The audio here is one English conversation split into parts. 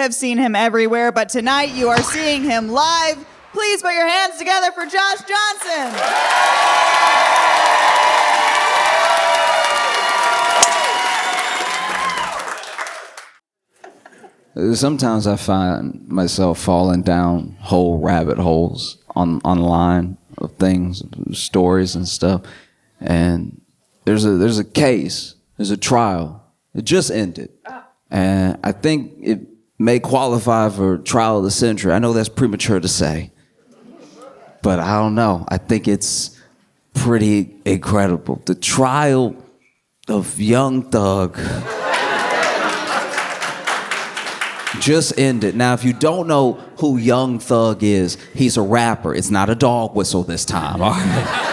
have seen him everywhere, but tonight you are seeing him live. Please put your hands together for Josh Johnson. Sometimes I find myself falling down whole rabbit holes online of things, stories and stuff. And there's a case, there's a trial. It just ended. And I think it may qualify for trial of the century. I know that's premature to say, but I don't know. I think it's pretty incredible. The trial of Young Thug just ended. Now, if you don't know who Young Thug is, he's a rapper. It's not a dog whistle this time, all right?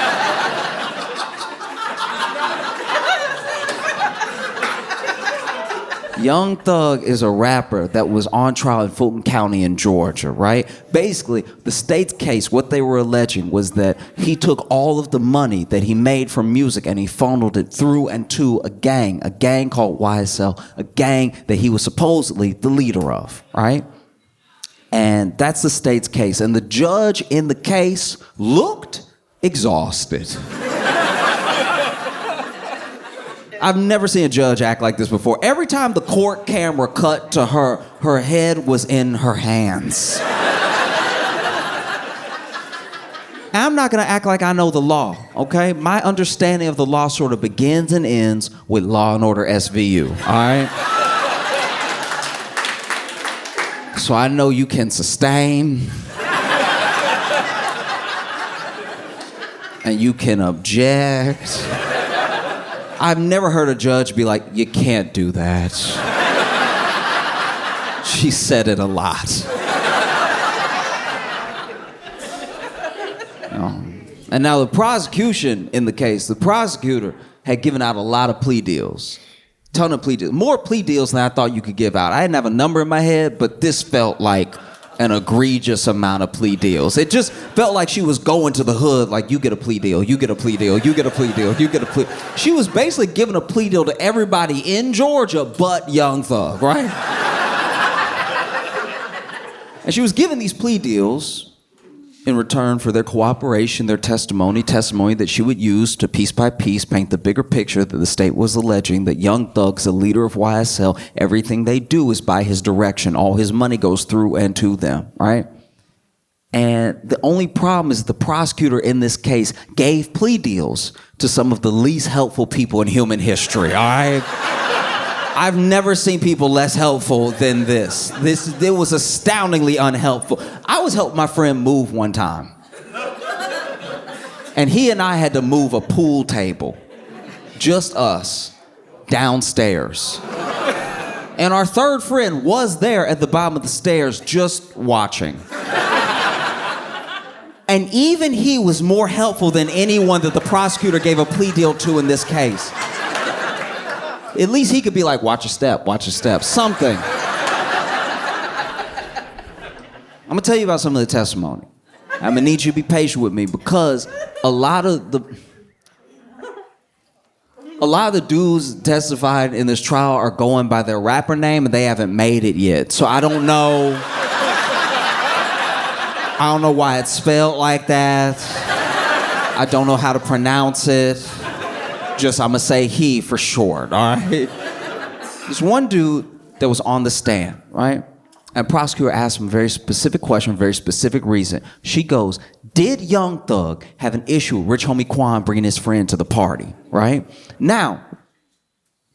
Young Thug is a rapper that was on trial in Fulton County in Georgia, right? Basically, the state's case, what they were alleging was that he took all of the money that he made from music and he funneled it through and to a gang called YSL, a gang that he was supposedly the leader of, right? And that's the state's case. And the judge in the case looked exhausted. I've never seen a judge act like this before. Every time the court camera cut to her, her head was in her hands. And I'm not gonna act like I know the law, okay? My understanding of the law sort of begins and ends with Law and Order SVU, all right? So I know you can sustain, and you can object. I've never heard a judge be like, you can't do that. She said it a lot. And now the prosecution in the case, the prosecutor had given out a lot of plea deals. Ton of plea deals. More plea deals than I thought you could give out. I didn't have a number in my head, but this felt like an egregious amount of plea deals. It just felt like she was going to the hood like, you get a plea deal, you get a plea deal, you get a plea deal, you get a plea. She was basically giving a plea deal to everybody in Georgia but Young Thug, right? And she was giving these plea deals in return for their cooperation, their testimony that she would use to piece by piece paint the bigger picture that the state was alleging that Young Thug's the leader of YSL. Everything they do is by his direction. All his money goes through and to them, right? And the only problem is the prosecutor in this case gave plea deals to some of the least helpful people in human history, all right? I've never seen people less helpful than this. It was astoundingly unhelpful. I was helping my friend move one time. And he and I had to move a pool table. Just us. Downstairs. And our third friend was there at the bottom of the stairs just watching. And even he was more helpful than anyone that the prosecutor gave a plea deal to in this case. At least he could be like, watch your step, something. I'm gonna tell you about some of the testimony. I'm gonna need you to be patient with me because a lot of the dudes testified in this trial are going by their rapper name and they haven't made it yet. So I don't know why it's spelled like that. I don't know how to pronounce it. I'm gonna say he for short, all right? There's one dude that was on the stand, right? And prosecutor asked him a very specific question, very specific reason. She goes, did Young Thug have an issue with Rich Homie Quan bringing his friend to the party, right? Now,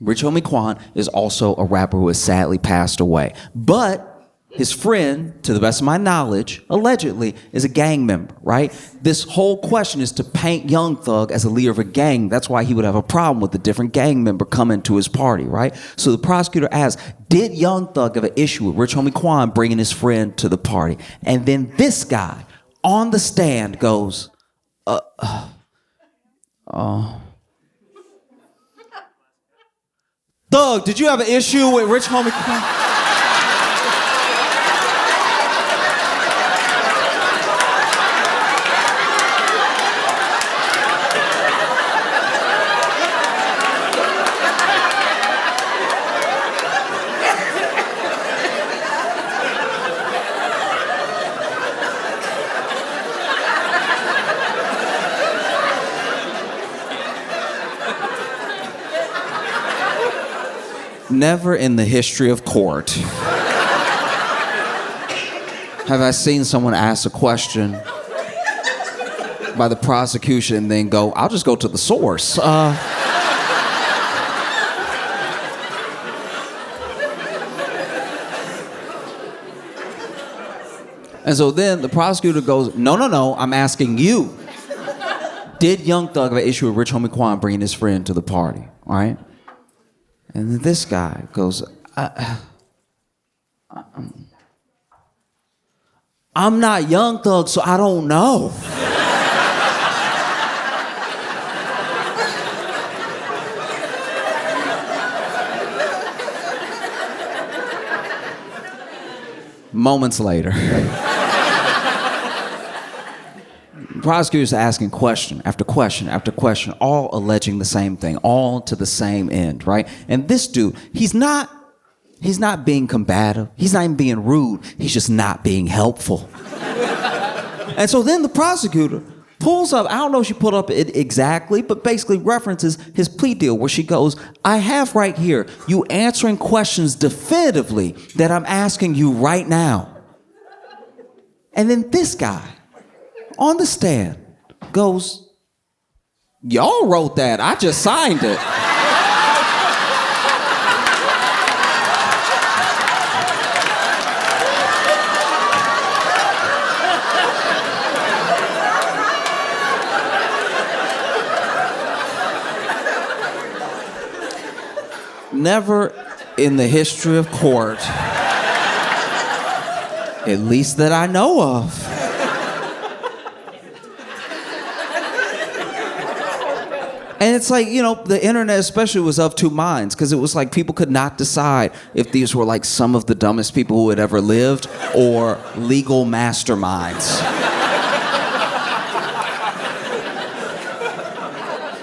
Rich Homie Quan is also a rapper who has sadly passed away. But his friend, to the best of my knowledge, allegedly, is a gang member, right? This whole question is to paint Young Thug as a leader of a gang. That's why he would have a problem with a different gang member coming to his party, right? So the prosecutor asked, did Young Thug have an issue with Rich Homie Quan bringing his friend to the party? And then this guy on the stand goes, Thug, did you have an issue with Rich Homie Quan? Never in the history of court have I seen someone ask a question by the prosecution and then go, I'll just go to the source. And so then the prosecutor goes, no, I'm asking you. Did Young Thug have an issue with Rich Homie Quan bringing his friend to the party, all right? And then this guy goes, I'm not Young Thug, so I don't know. Moments later, the prosecutor's asking question after question after question, all alleging the same thing, all to the same end, right? And this dude, he's not being combative. He's not even being rude. He's just not being helpful. And so then the prosecutor pulls up, I don't know if she pulled up it exactly, but basically references his plea deal where she goes, I have right here you answering questions definitively that I'm asking you right now. And then this guy on the stand goes, y'all wrote that, I just signed it. Never in the history of court, at least that I know of, and it's like, you know, the internet especially was of two minds, because it was like people could not decide if these were like some of the dumbest people who had ever lived or legal masterminds.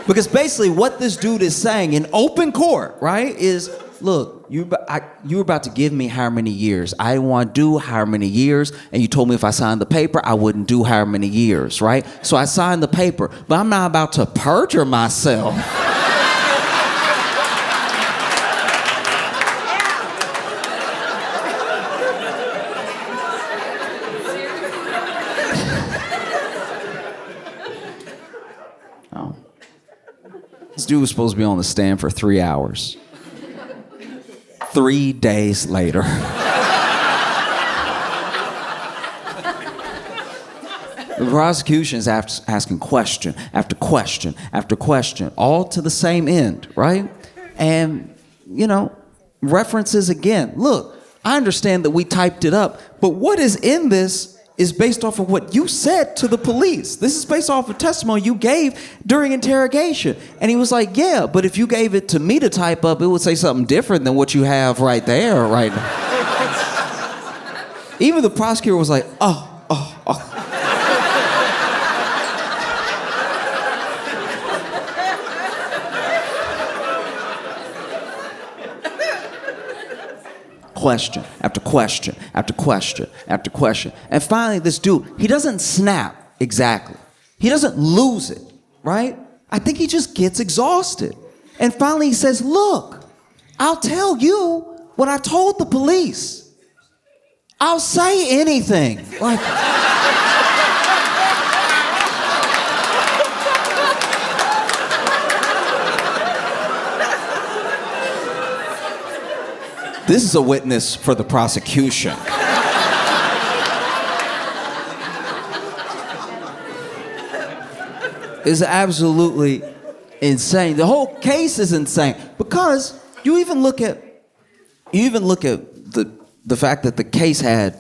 Because basically what this dude is saying in open court, right, is, look, you were about to give me how many years. I didn't want to do how many years, and you told me if I signed the paper, I wouldn't do how many years, right? So I signed the paper, but I'm not about to perjure myself. This dude was supposed to be on the stand for 3 hours. 3 days later. The prosecution is asking question after question after question, all to the same end, right? And, you know, references again. Look, I understand that we typed it up, but what is in this is based off of what you said to the police. This is based off of testimony you gave during interrogation. And he was like, yeah, but if you gave it to me to type up, it would say something different than what you have right there, right now. Even the prosecutor was like, oh. Question after question after question after question. And finally, this dude, he doesn't snap exactly. He doesn't lose it, right? I think he just gets exhausted. And finally he says, look, I'll tell you what I told the police. I'll say anything. Like, this is a witness for the prosecution. It's absolutely insane. The whole case is insane because you even look at the fact that the case had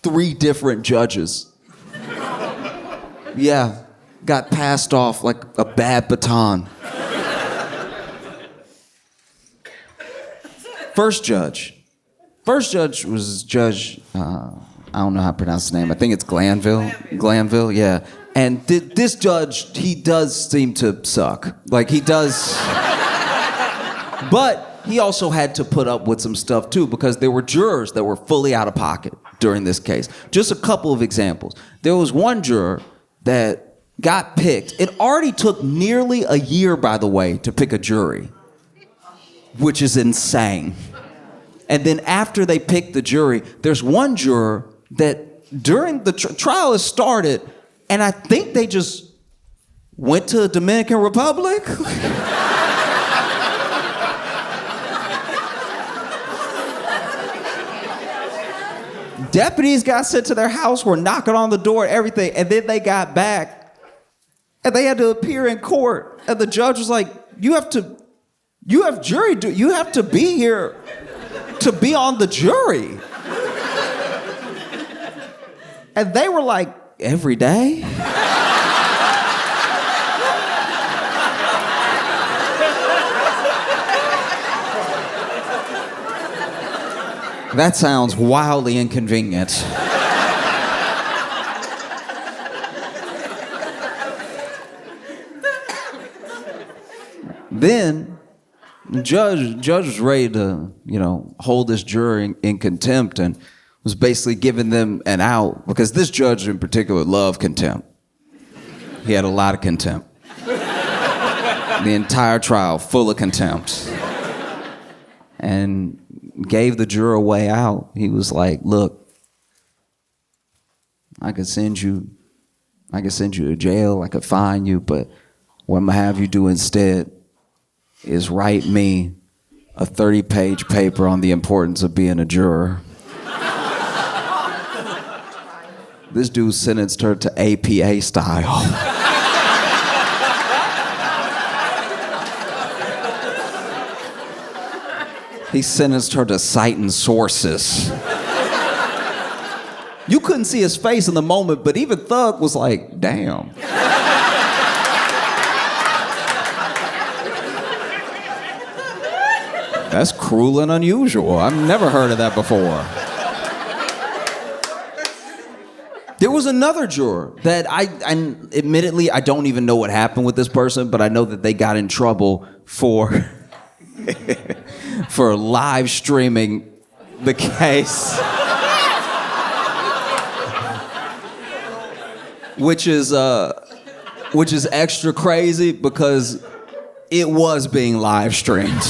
3 different judges. Yeah, got passed off like a bad baton. First judge was Judge, I don't know how to pronounce his name. I think it's Glanville, yeah. And this judge, he does seem to suck. Like, he does. But he also had to put up with some stuff, too, because there were jurors that were fully out of pocket during this case. Just a couple of examples. There was one juror that got picked. It already took nearly a year, by the way, to pick a jury. which is insane. And then after they pick the jury, there's one juror that during the trial has started, and I think they just went to the Dominican Republic. Deputies got sent to their house, were knocking on the door and everything, and then they got back, and they had to appear in court, and the judge was like, you have to be here to be on the jury. And they were like, every day? That sounds wildly inconvenient. Then the judge was ready to, hold this jury in contempt and was basically giving them an out because this judge in particular loved contempt. He had a lot of contempt. The entire trial full of contempt. And gave the juror a way out. He was like, look, I could send you to jail, I could fine you, but what I'm gonna have you do instead is write me a 30-page paper on the importance of being a juror. This dude sentenced her to APA style. He sentenced her to citing sources. You couldn't see his face in the moment, but even Thug was like, damn. That's cruel and unusual. I've never heard of that before. There was another juror that admittedly, I don't even know what happened with this person, but I know that they got in trouble for for live streaming the case. Which is extra crazy because it was being live streamed.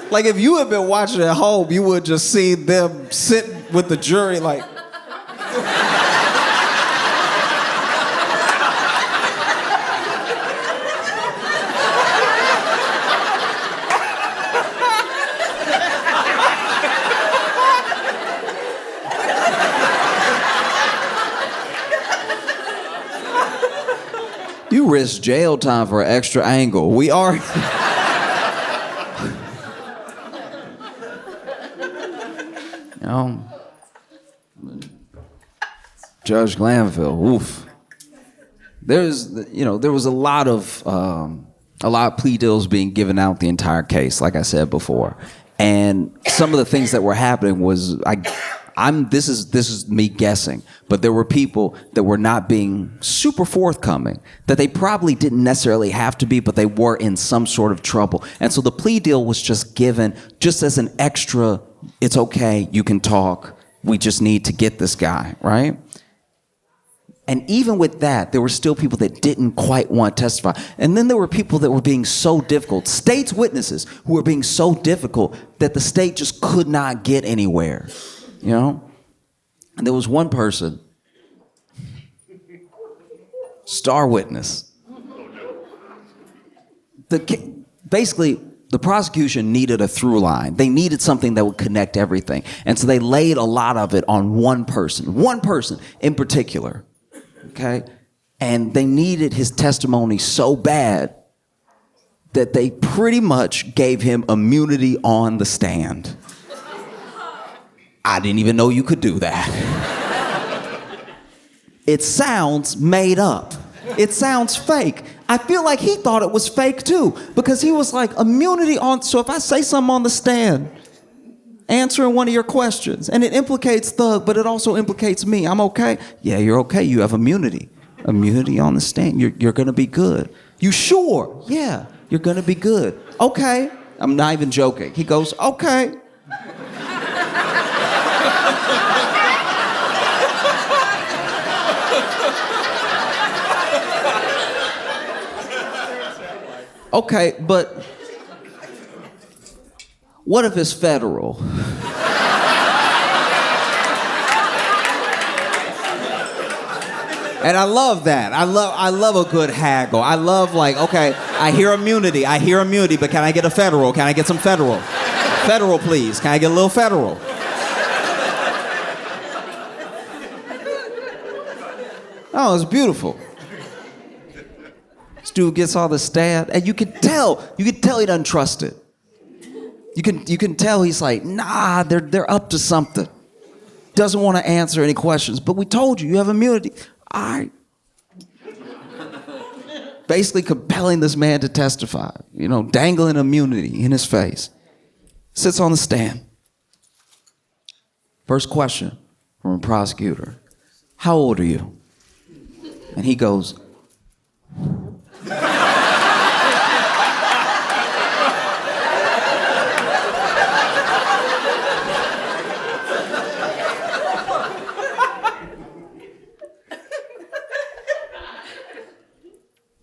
Like if you had been watching at home, you would just see them sit with the jury like. You risk jail time for an extra angle. We are. Judge Glanville, oof. There was a lot of plea deals being given out the entire case, like I said before, and some of the things that were happening was this is me guessing, but there were people that were not being super forthcoming, that they probably didn't necessarily have to be, but they were in some sort of trouble, and so the plea deal was just given just as an extra. It's okay, you can talk. We just need to get this guy, right? And even with that, there were still people that didn't quite want to testify. And then there were people that were being so difficult, state's witnesses who were being so difficult that the state just could not get anywhere, And there was one person, star witness. Basically, the prosecution needed a through line. They needed something that would connect everything. And so they laid a lot of it on one person in particular. Okay? And they needed his testimony so bad that they pretty much gave him immunity on the stand. I didn't even know you could do that. It sounds made up. It sounds fake. I feel like he thought it was fake too, because he was like, immunity on, so if I say something on the stand, answering one of your questions, and it implicates Thug, but it also implicates me, I'm okay? Yeah, you're okay, you have immunity. Immunity on the stand, you're gonna be good. You sure? Yeah, you're gonna be good. Okay, I'm not even joking. He goes, okay. Okay, but what if it's federal? And I love that. I love a good haggle. I love like, okay, I hear immunity, but can I get a federal? Can I get some federal? Federal, please. Can I get a little federal? Oh, it's beautiful. This dude gets all the stab, and you can tell he doesn't trust it. You can tell he's like, nah, they're up to something. Doesn't want to answer any questions, but we told you have immunity. All right. Basically compelling this man to testify, dangling immunity in his face. Sits on the stand. First question from a prosecutor. How old are you? And he goes,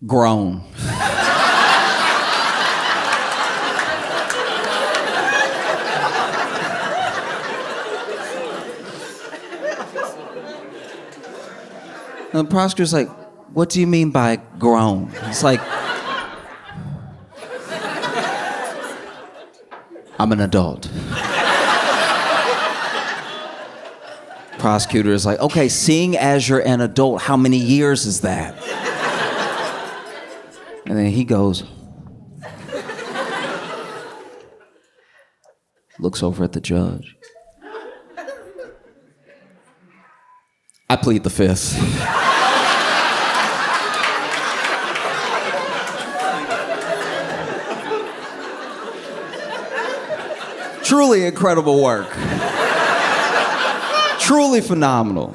grown. And the prosecutor's like, what do you mean by grown? It's like, I'm an adult. Prosecutor is like, okay, seeing as you're an adult, how many years is that? And then he goes, looks over at the judge. I plead the fifth. Truly incredible work. Truly phenomenal,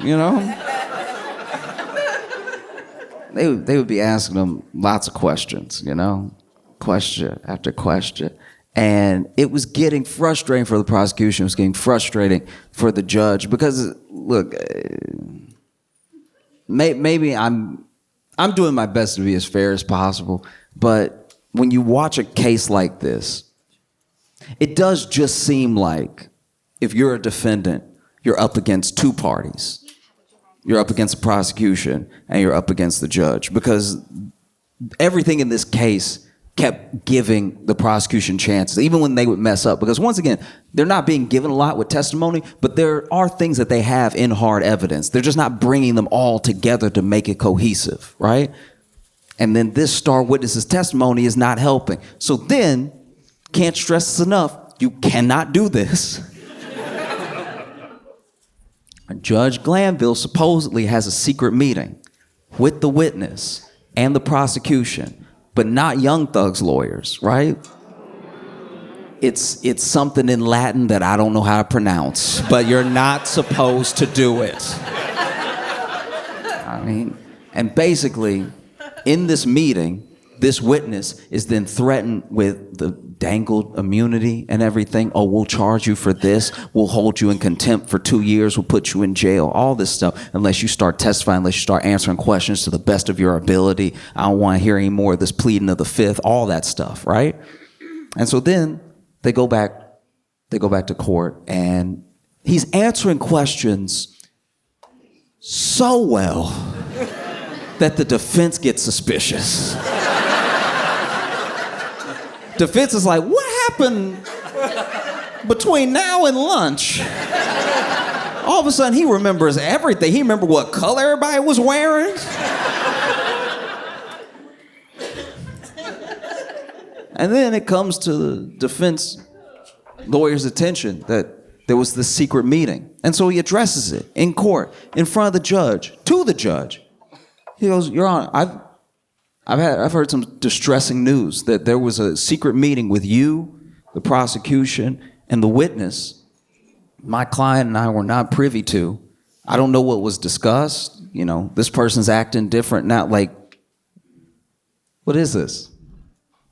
They would be asking him lots of questions, question after question. And it was getting frustrating for the prosecution. It was getting frustrating for the judge because, look, maybe I'm doing my best to be as fair as possible, but when you watch a case like this, it does just seem like if you're a defendant, you're up against two parties. You're up against the prosecution and you're up against the judge because everything in this case kept giving the prosecution chances, even when they would mess up. Because once again, they're not being given a lot with testimony, but there are things that they have in hard evidence. They're just not bringing them all together to make it cohesive, right? And then this star witness's testimony is not helping. So then, can't stress this enough, you cannot do this. Judge Glanville supposedly has a secret meeting with the witness and the prosecution, but not Young Thug's lawyers, right? It's something in Latin that I don't know how to pronounce, but you're not supposed to do it. And basically, in this meeting, this witness is then threatened with the dangled immunity and everything. Oh, we'll charge you for this. We'll hold you in contempt for 2 years. We'll put you in jail. All this stuff, unless you start testifying, unless you start answering questions to the best of your ability. I don't want to hear any more of this pleading of the fifth, all that stuff, right? And so then they go back to court, and he's answering questions so well that the defense gets suspicious. Defense is like, what happened between now and lunch? All of a sudden, he remembers everything. He remembered what color everybody was wearing. And then it comes to the defense lawyer's attention that there was this secret meeting. And so he addresses it in court, in front of the judge, to the judge. He goes, Your Honor, I've heard some distressing news that there was a secret meeting with you, the prosecution, and the witness. My client and I were not privy to. I don't know what was discussed. This person's acting different now. Like, what is this?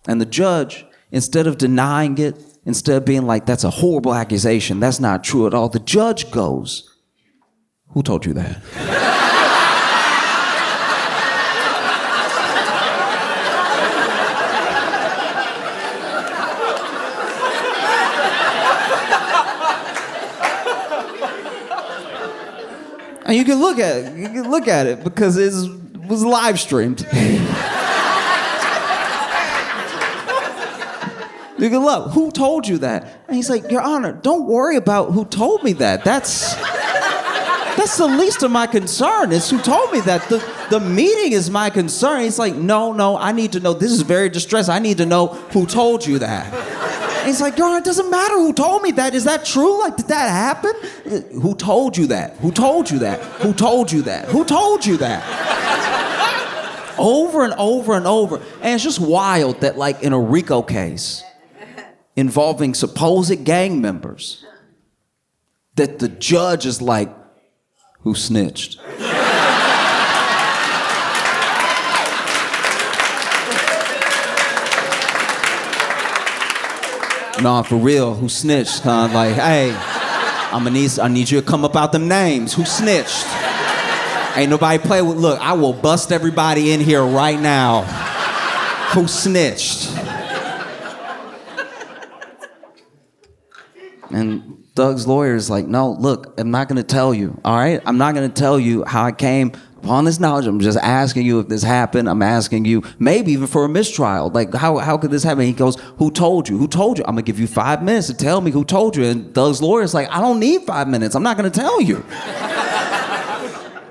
And the judge, instead of denying it, instead of being like, that's a horrible accusation, that's not true at all, the judge goes, who told you that? And you can look at it. You can look at it because it was live streamed. You can look. Who told you that? And he's like, Your Honor, don't worry about who told me that. That's the least of my concern. It's who told me that. The meeting is my concern. He's like, no, I need to know. This is very distressing. I need to know who told you that. And he's like, Your Honor, it doesn't matter who told me that. Is that true? Like, did that happen? Who told you that? Who told you that? Who told you that? Who told you that? Over and over and over. And it's just wild that, like, in a RICO case involving supposed gang members, that the judge is like, who snitched? No, for real, who snitched? Huh? Like, hey, I need you to come up out them names. Who snitched? Ain't nobody play with. Look, I will bust everybody in here right now. Who snitched? And Doug's lawyer is like, no, look, I'm not gonna tell you, all right? I'm not gonna tell you how I came upon this knowledge. I'm just asking you if this happened. I'm asking you, maybe even for a mistrial. Like, how could this happen? He goes, who told you? Who told you? I'm gonna give you 5 minutes to tell me who told you. And Doug's lawyer is like, I don't need 5 minutes. I'm not gonna tell you.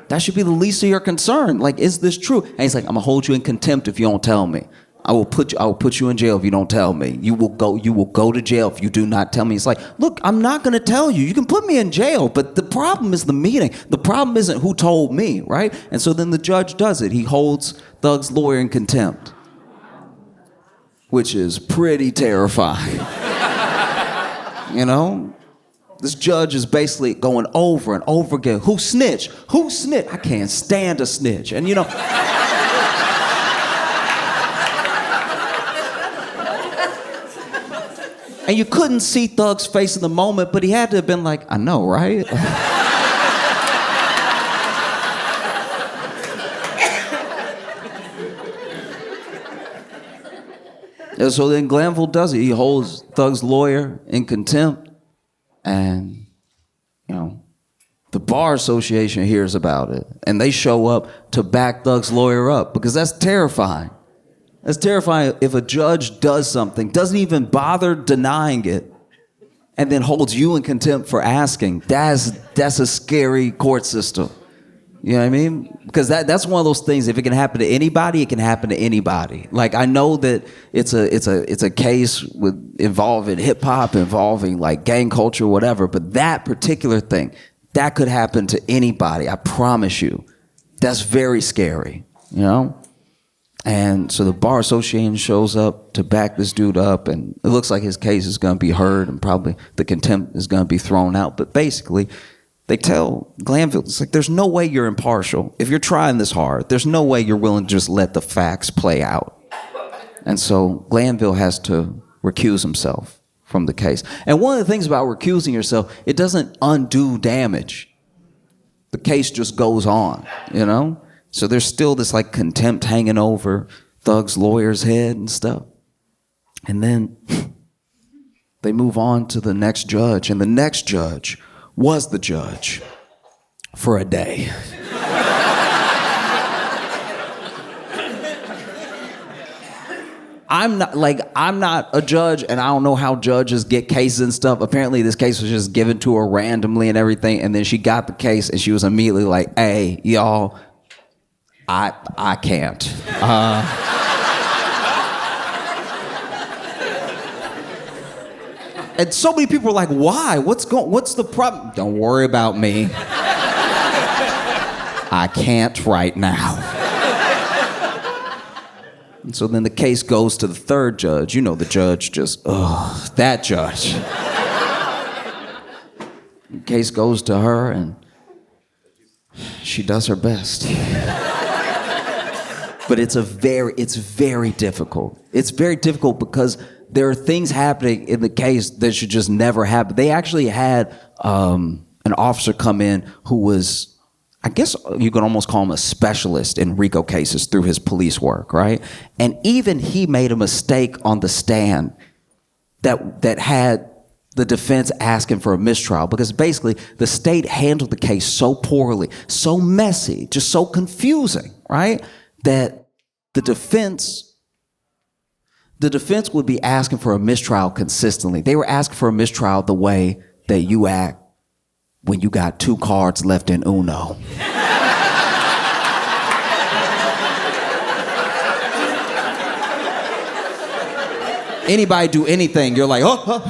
That should be the least of your concern. Like, is this true? And he's like, I'm gonna hold you in contempt if you don't tell me. I will put you in jail if you don't tell me. You will go to jail if you do not tell me. It's like, look, I'm not gonna tell you. You can put me in jail, but the problem is the meeting. The problem isn't who told me, right? And so then the judge does it. He holds Doug's lawyer in contempt, which is pretty terrifying. You know? This judge is basically going over and over again. Who snitched? Who snitched? I can't stand a snitch. And you know, and you couldn't see Thug's face in the moment, but he had to have been like, I know, right? And so then Glanville does it. He holds Thug's lawyer in contempt. And, you know, the Bar Association hears about it. And they show up to back Thug's lawyer up because that's terrifying. That's terrifying if a judge does something, doesn't even bother denying it, and then holds you in contempt for asking. That's a scary court system. You know what I mean? Because that's one of those things, if it can happen to anybody, it can happen to anybody. Like, I know that it's a case involving hip hop, involving like gang culture, whatever, but that particular thing, that could happen to anybody, I promise you. That's very scary, you know? And so the Bar Association shows up to back this dude up, and it looks like his case is gonna be heard, and probably the contempt is gonna be thrown out, but basically, they tell Glanville, it's like, there's no way you're impartial. If you're trying this hard, there's no way you're willing to just let the facts play out. And so Glanville has to recuse himself from the case. And one of the things about recusing yourself, it doesn't undo damage. The case just goes on, you know? So there's still this like contempt hanging over Thug's lawyer's head and stuff. And then they move on to the next judge, and the next judge was the judge for a day. I'm not a judge, and I don't know how judges get cases and stuff. Apparently this case was just given to her randomly and everything, and then she got the case and she was immediately like, hey, y'all, I can't. And so many people were like, why? What's the problem? Don't worry about me. I can't right now. And so then the case goes to the third judge. You know, the judge just, that judge. The case goes to her, and she does her best. But it's very difficult. It's very difficult because there are things happening in the case that should just never happen. They actually had an officer come in who was, I guess you could almost call him a specialist in RICO cases through his police work, right? And even he made a mistake on the stand that had the defense asking for a mistrial because basically the state handled the case so poorly, so messy, just so confusing, right? That the defense would be asking for a mistrial consistently. They were asking for a mistrial the way that you act when you got 2 cards left in Uno. Anybody do anything, you're like, oh.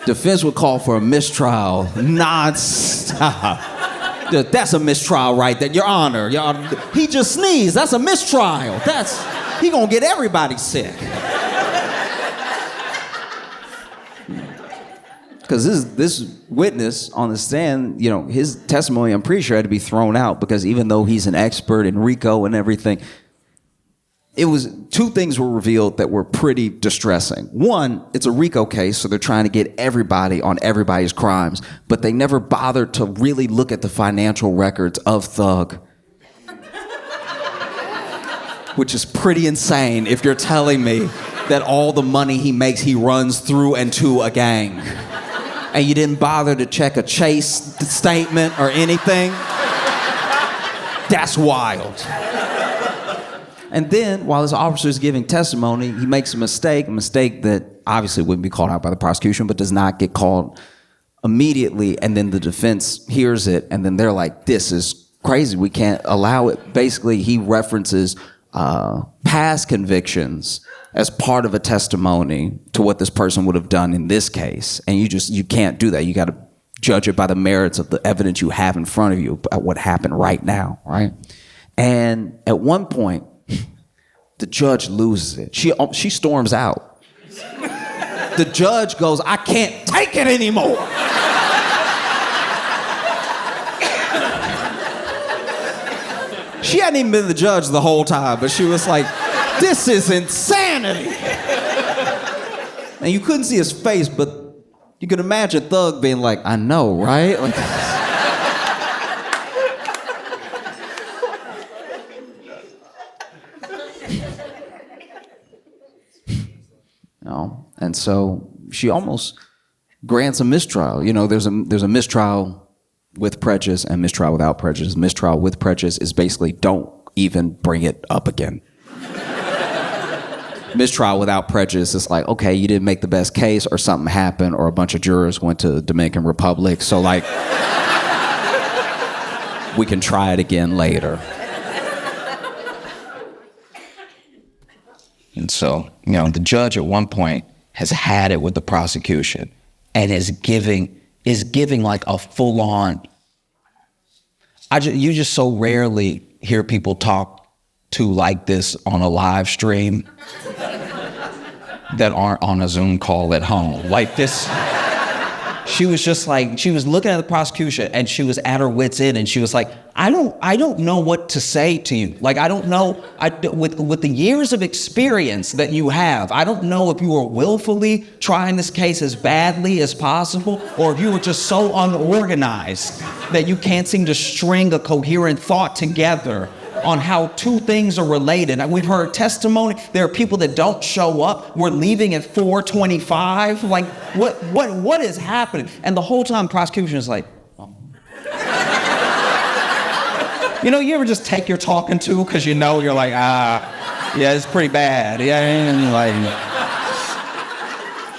Defense would call for a mistrial nonstop. That's a mistrial right there, Your Honor. He just sneezed, that's a mistrial. He gonna get everybody sick. Because this witness on the stand, his testimony, I'm pretty sure had to be thrown out because even though he's an expert in RICO and everything, 2 things were revealed that were pretty distressing. One, it's a RICO case, so they're trying to get everybody on everybody's crimes, but they never bothered to really look at the financial records of Thug. Which is pretty insane if you're telling me that all the money he makes, he runs through and to a gang. And you didn't bother to check a Chase statement or anything? That's wild. And then, while this officer is giving testimony, he makes a mistake that obviously wouldn't be called out by the prosecution, but does not get called immediately. And then the defense hears it, and then they're like, this is crazy, we can't allow it. Basically, he references past convictions as part of a testimony to what this person would have done in this case. And you can't do that. You got to judge it by the merits of the evidence you have in front of you about what happened right now, right? And at one point, the judge loses it. She storms out. The judge goes, I can't take it anymore. She hadn't even been the judge the whole time, but she was like, this is insanity. And you couldn't see his face, but you could imagine Thug being like, I know, right? Like, and so she almost grants a mistrial. There's a mistrial with prejudice and mistrial without prejudice. Mistrial with prejudice is basically don't even bring it up again. Mistrial without prejudice is like, okay, you didn't make the best case or something happened or a bunch of jurors went to the Dominican Republic, so like, we can try it again later. And so, the judge at one point has had it with the prosecution and is giving like a full-on. You just so rarely hear people talk to like this on a live stream that aren't on a Zoom call at home. Like this, she was just like, she was looking at the prosecution and she was at her wit's end and she was like, I don't know what to say to you. Like, I don't know, with the years of experience that you have, I don't know if you were willfully trying this case as badly as possible or if you were just so unorganized that you can't seem to string a coherent thought together on how 2 things are related. We've heard testimony. There are people that don't show up. We're leaving at 4:25. Like, what is happening? And the whole time, prosecution is like, oh. You ever just take your talking to because you're like, yeah, it's pretty bad. Yeah, and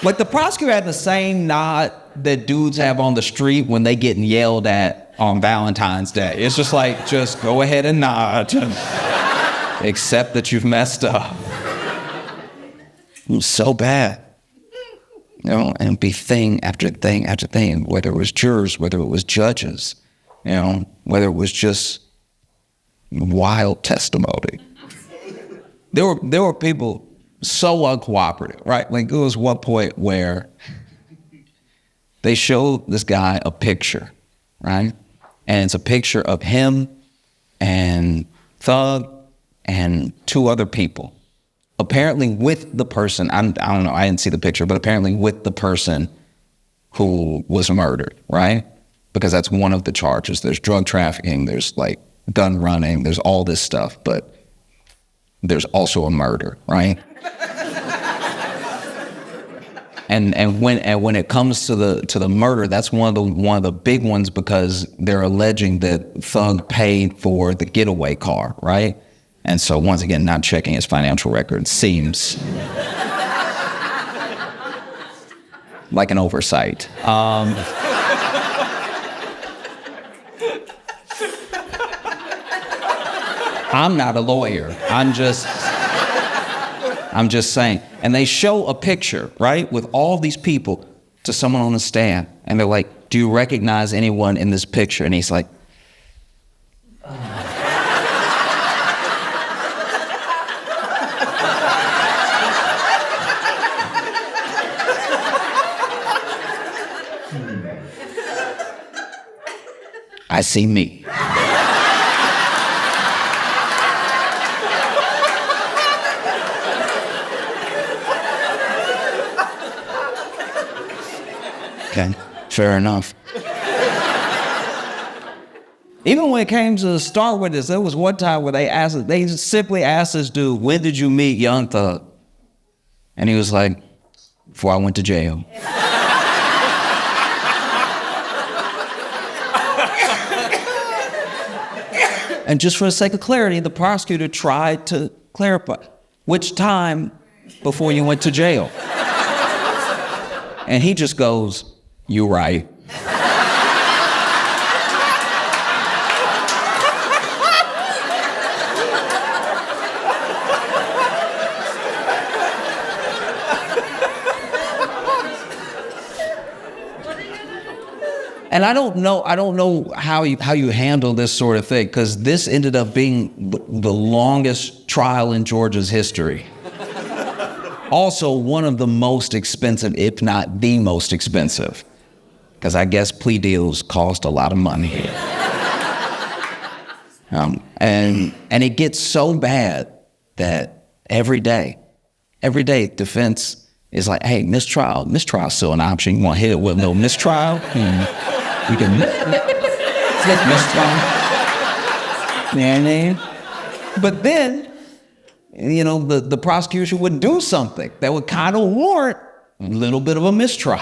like the prosecutor had the same nod that dudes have on the street when they getting yelled at on Valentine's Day. It's just like, just go ahead and nod and accept that you've messed up. It was so bad. And be thing after thing after thing, whether it was jurors, whether it was judges, whether it was just wild testimony. There were people so uncooperative, right? Like there was one point where they showed this guy a picture, right? And it's a picture of him and Thug and 2 other people. Apparently with the person, I don't know, I didn't see the picture, but apparently with the person who was murdered, right? because that's one of the charges. There's drug trafficking, there's like gun running, there's all this stuff, but there's also a murder, right? And when it comes to the murder, that's one of the big ones, because they're alleging that Thug paid for the getaway car, right? And so once again, not checking his financial record seems like an oversight. I'm not a lawyer. I'm just saying. And they show a picture, right, with all these people to someone on the stand. And they're like, do you recognize anyone in this picture? And he's like, I see me. Okay, fair enough. Even when it came to start with this, there was one time where they simply asked this dude, when did you meet Young Thug? And he was like, before I went to jail. And just for the sake of clarity, the prosecutor tried to clarify, which time before you went to jail? And he just goes, you right. And I don't know how you handle this sort of thing, because this ended up being the longest trial in Georgia's history. Also, one of the most expensive, if not the most expensive, because I guess plea deals cost a lot of money. And it gets so bad that every day defense is like, hey, mistrial's still an option. You want to hit it with no mistrial? We can mistrial. You know what I mean? But then, you know, the prosecution would do something that would kind of warrant a little bit of a mistrial.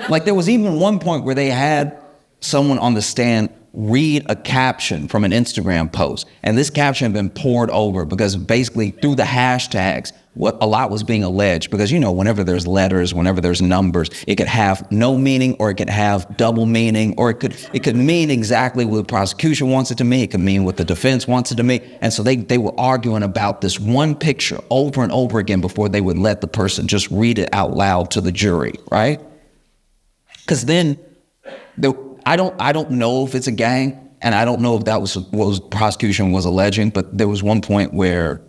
Like there was even one point where they had someone on the stand read a caption from an Instagram post. And this caption had been poured over because basically through the hashtags, what a lot was being alleged, because, you know, whenever there's letters, whenever there's numbers, it could have no meaning, or it could have double meaning, or it could mean exactly what the prosecution wants it to mean. It could mean what the defense wants it to mean. And so they were arguing about this one picture over and over again before they would let the person just read it out loud to the jury, right? Because then I don't know if it's a gang, and I don't know if that was what the prosecution was alleging, but there was one point where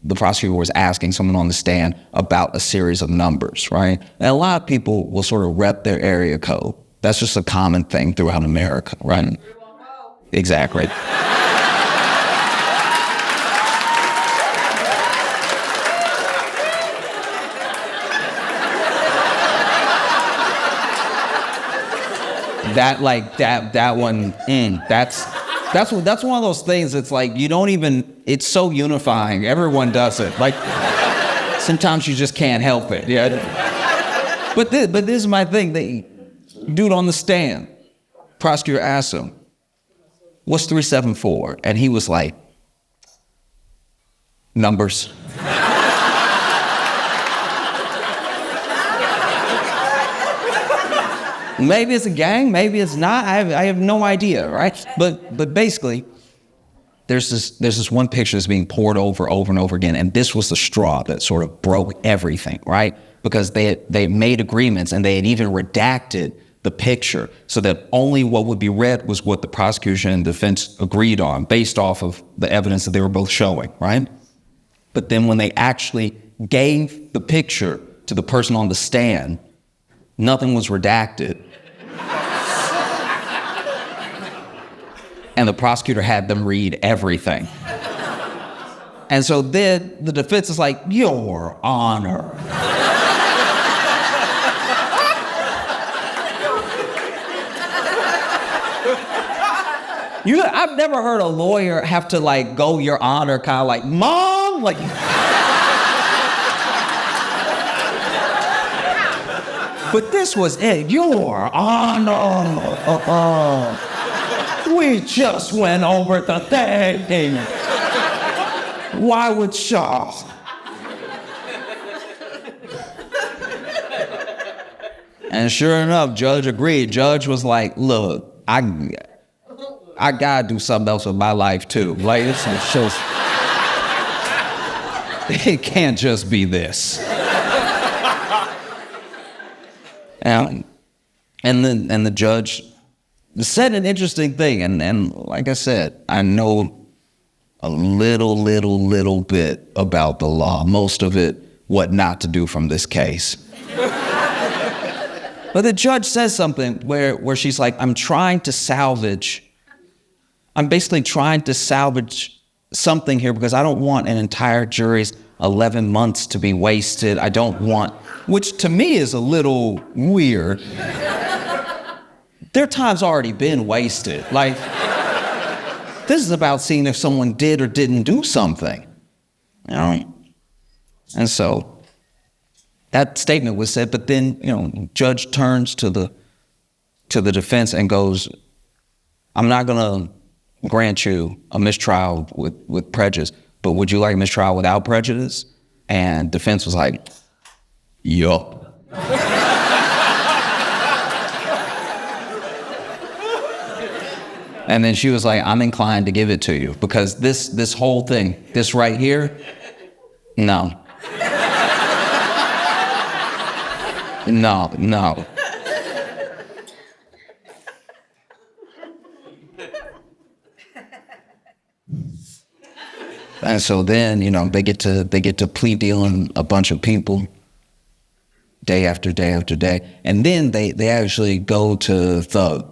the prosecutor was asking someone on the stand about a series of numbers, right? And a lot of people will sort of rep their area code. That's just a common thing throughout America, right? Exactly. That one, that's one of those things. It's like it's so unifying. Everyone does it. Like sometimes you just can't help it. Yeah. But this is my thing. The dude on the stand, prosecutor asked him, "What's 374?" And he was like, "Numbers." Maybe it's a gang, maybe it's not. I have no idea, right? But basically, there's this one picture that's being poured over and over again, and this was the straw that sort of broke everything, right? Because they made agreements, and they had even redacted the picture so that only what would be read was what the prosecution and defense agreed on based off of the evidence that they were both showing, right? But then when they actually gave the picture to the person on the stand, nothing was redacted. And the prosecutor had them read everything. And so then the defense is like, "Your Honor." I've never heard a lawyer have to like go, Your Honor, kind of like, Mom, like. But this was it, Your Honor. We just went over the thing. Why would Shaw? And sure enough, Judge agreed. Judge was like, look, I gotta do something else with my life too. Like, it's just, it can't just be this. And the judge said an interesting thing, and like I said, I know a little bit about the law, most of it, what not to do from this case. But the judge says something where she's like, I'm basically trying to salvage something here because I don't want an entire jury's 11 months to be wasted. I don't want, which to me is a little weird. Their time's already been wasted. Like, this is about seeing if someone did or didn't do something, you know? And so that statement was said, but then, judge turns to the defense and goes, I'm not gonna grant you a mistrial with prejudice, but would you like a mistrial without prejudice? And defense was like, yup. And then she was like, I'm inclined to give it to you because this whole thing, this right here, no. No. And so then, they get to plea dealing a bunch of people day after day after day. And then they actually go to Thug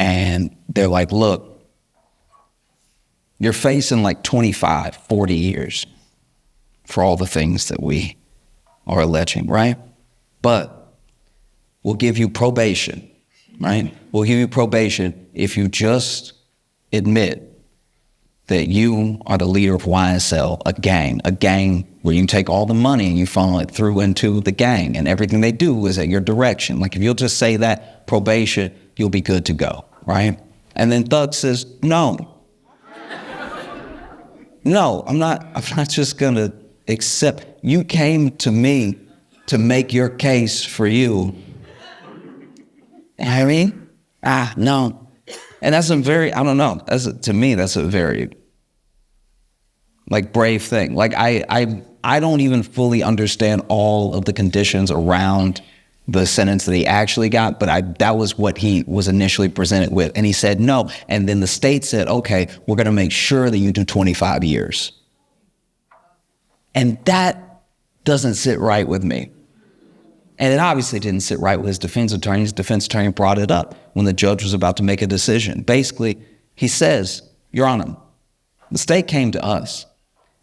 and they're like, look, you're facing like 25, 40 years for all the things that we are alleging, right? But we'll give you probation, right? We'll give you probation if you just admit that you are the leader of YSL, a gang where you take all the money and you funnel it through into the gang and everything they do is at your direction. Like if you'll just say that, probation, you'll be good to go, right? And then Thug says, no, I'm not just gonna accept. You came to me to make your case for you. You know what I mean? No. And that's a very, I don't know, to me, that's a very, brave thing. I don't even fully understand all of the conditions around the sentence that he actually got, but that was what he was initially presented with. And he said no. And then the state said, okay, we're gonna make sure that you do 25 years. And that doesn't sit right with me. And it obviously didn't sit right with his defense attorney. His defense attorney brought it up when the judge was about to make a decision. Basically, he says, Your Honor, the state came to us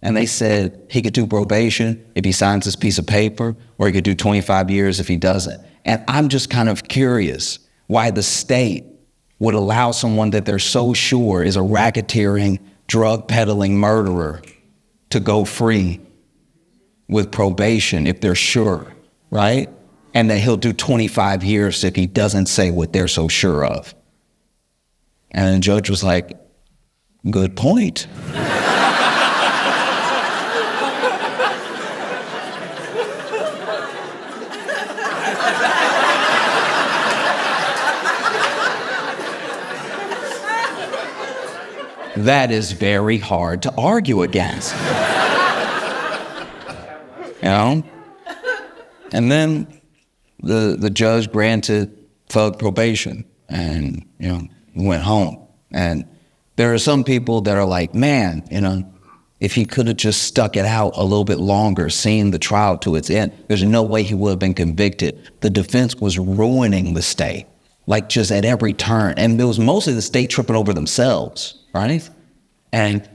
and they said he could do probation if he signs this piece of paper, or he could do 25 years if he doesn't. And I'm just kind of curious why the state would allow someone that they're so sure is a racketeering, drug peddling murderer to go free with probation if they're sure, right? And that he'll do 25 years if he doesn't say what they're so sure of. And the judge was like, good point. That is very hard to argue against. And then the judge granted Thug probation and, went home. And there are some people that are like, man, if he could have just stuck it out a little bit longer, seen the trial to its end, there's no way he would have been convicted. The defense was ruining the state, just at every turn. And it was mostly the state tripping over themselves, right? And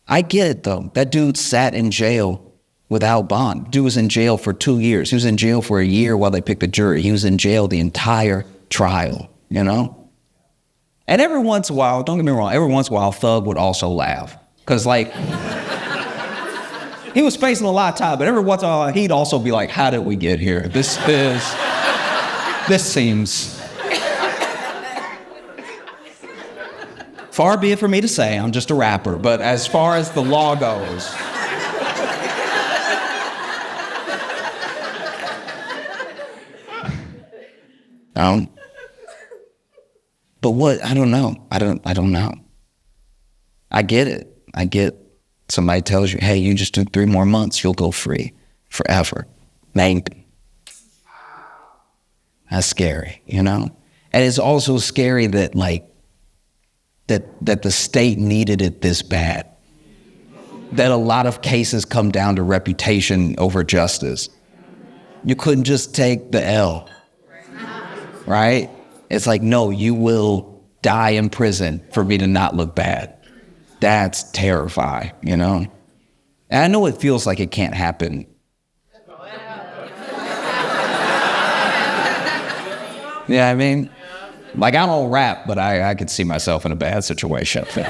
I get it, though. That dude sat in jail without bond. Dude was in jail for 2 years. He was in jail for a year while they picked the jury. He was in jail the entire trial, And every once in a while, don't get me wrong, every once in a while, Thug would also laugh. Because, like, he was spacing a lot of time, but every once in a while, he'd also be like, how did we get here? This seems... Far be it for me to say, I'm just a rapper, but as far as the law goes... But what? I don't know. I don't know. I get it. I get somebody tells you, hey, you just do 3 more months, you'll go free forever. Maybe. That's scary, you know? And it's also scary that, like, that the state needed it this bad. That a lot of cases come down to reputation over justice. You couldn't just take the L, right? It's like, no, you will die in prison for me to not look bad. That's terrifying, you know? And I know it feels like it can't happen. Yeah, I mean, like, I don't rap, but I could see myself in a bad situation. You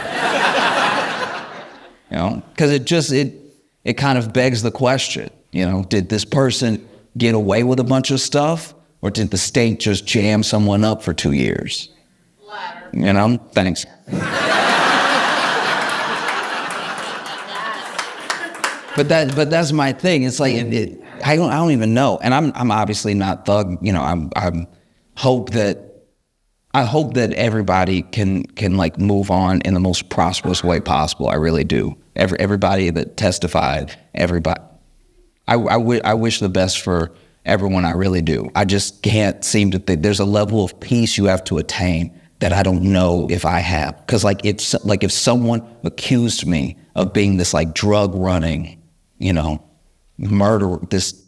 know, because it kind of begs the question, you know, did this person get away with a bunch of stuff, or did the state just jam someone up for 2 years? You know, thanks. But that's my thing. It's like I don't even know, and I'm obviously not Thug. You know, I hope that everybody can like move on in the most prosperous way possible. I really do. Everybody that testified, everybody. I wish the best for everyone. I really do. I just can't seem to think. There's a level of peace you have to attain that I don't know if I have. Because if someone accused me of being this like drug running, you know, murderer, this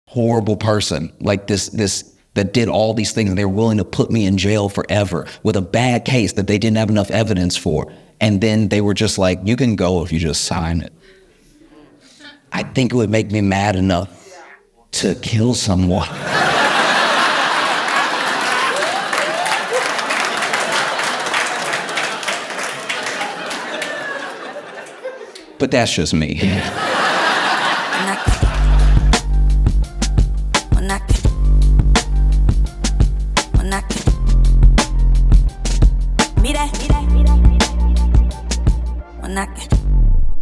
horrible person, like this that did all these things, and they were willing to put me in jail forever with a bad case that they didn't have enough evidence for. And then they were just like, you can go if you just sign it. I think it would make me mad enough to kill someone. But that's just me. When I